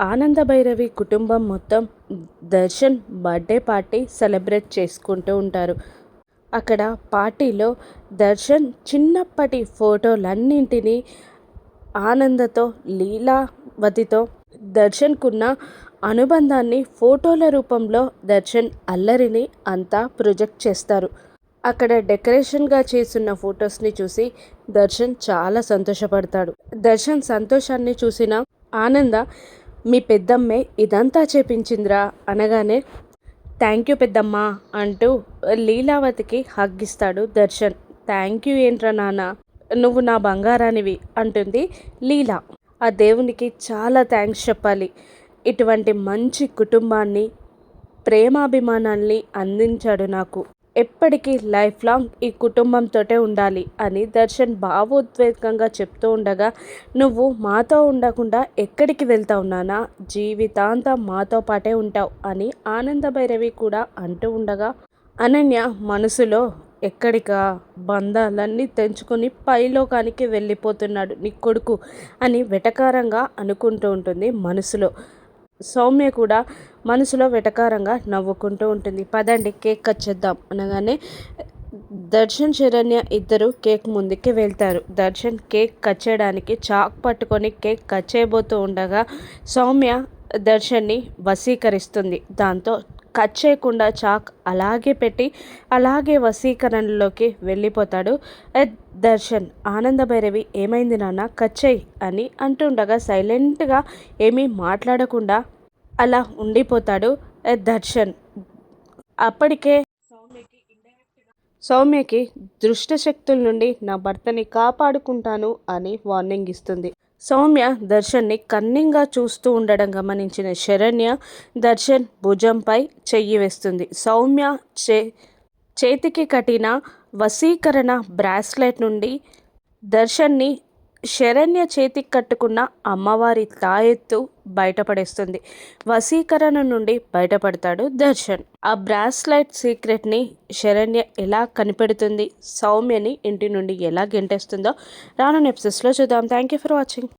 ఆనందభైరవి కుటుంబం మొత్తం Darshan birthday party celebrate చేసుకుంటూ ఉంటారు. అక్కడ పార్టీలో దర్శన్ చిన్నప్పటి ఫోటోలన్నింటినీ ఆనందతో, లీలావతితో దర్శన్కున్న అనుబంధాన్ని ఫోటోల రూపంలో దర్శన్ అల్లరిని అంతా ప్రొజెక్ట్ చేస్తారు. అక్కడ డెకరేషన్గా చేస్తున్న ఫొటోస్ని చూసి దర్శన్ చాలా సంతోషపడతాడు. దర్శన్ సంతోషాన్ని చూసిన ఆనంద, మీ పెద్దమ్మే ఇదంతా చేపించిందిరా అనగానే, థ్యాంక్ యూ పెద్దమ్మ అంటూ లీలావతికి హగ్ ఇస్తాడు దర్శన్. థ్యాంక్ యూ ఏంట్రా నాన్న, నువ్వు నా బంగారానివి అంటుంది లీలా. ఆ దేవునికి చాలా థ్యాంక్స్ చెప్పాలి, ఇటువంటి మంచి కుటుంబాన్ని, ప్రేమాభిమానాల్ని అందించాడు నాకు. ఎప్పటికీ లైఫ్ లాంగ్ ఈ కుటుంబంతోటే ఉండాలి అని దర్శన్ భావోద్వేగంగా చెప్తూ ఉండగా, నువ్వు మాతో ఉండకుండా ఎక్కడికి వెళ్తావు నాన్న, జీవితాంతం మాతో పాటే ఉంటావు అని ఆనందభైరవి కూడా అంటూ ఉండగా, అనన్య మనసులో ఎక్కడికా, బంధాలన్నీ తెంచుకొని పైలోకానికి వెళ్ళిపోతున్నాడు నీ కొడుకు అని వెటకారంగా అనుకుంటూ ఉంటుంది మనసులో. సౌమ్య కూడా మనసులో వెటకారంగా నవ్వుకుంటూ ఉంటుంది. పదండి కేక్ కట్ చేద్దాం అనగానే దర్శన్, శరణ్య ఇద్దరు కేక్ ముందుకి వెళ్తారు. దర్శన్ కేక్ కట్ చేయడానికి చాక్ పట్టుకొని కేక్ కట్ చేయబోతూ ఉండగా సౌమ్య దర్శన్ని వశీకరిస్తుంది. దాంతో కట్ చేయకుండా చాక్ అలాగే పెట్టి అలాగే వశీకరణలోకి వెళ్ళిపోతాడు దర్శన్. ఆనందభైరవి, ఏమైంది నాన్న, కట్ చేయి అని అంటుండగా సైలెంట్గా ఏమీ మాట్లాడకుండా అలా ఉండిపోతాడు దర్శన్. అప్పటికే సౌమ్యకి దుష్టశక్తుల నుండి నా భర్తని కాపాడుకుంటాను అని వార్నింగ్ ఇస్తుంది. సౌమ్య దర్శన్ని కన్నింగా చూస్తూ ఉండడం గమనించిన శరణ్య దర్శన్ భుజంపై చెయ్యి వేస్తుంది. సౌమ్య చేతికి కట్టిన వశీకరణ బ్రాస్లెట్ నుండి దర్శన్ని శరణ్య చేతికి కట్టుకున్న అమ్మవారి తాయెత్తు బయటపడేస్తుంది. వశీకరణ నుండి బయటపడతాడు దర్శన్. ఆ బ్రాస్లెట్ సీక్రెట్ని శరణ్య ఎలా కనిపెడుతుంది, సౌమ్యని ఇంటి నుండి ఎలా గెంటేస్తుందో రానున్న ఎపిసోడ్స్లో చూద్దాం. Thank you for watching.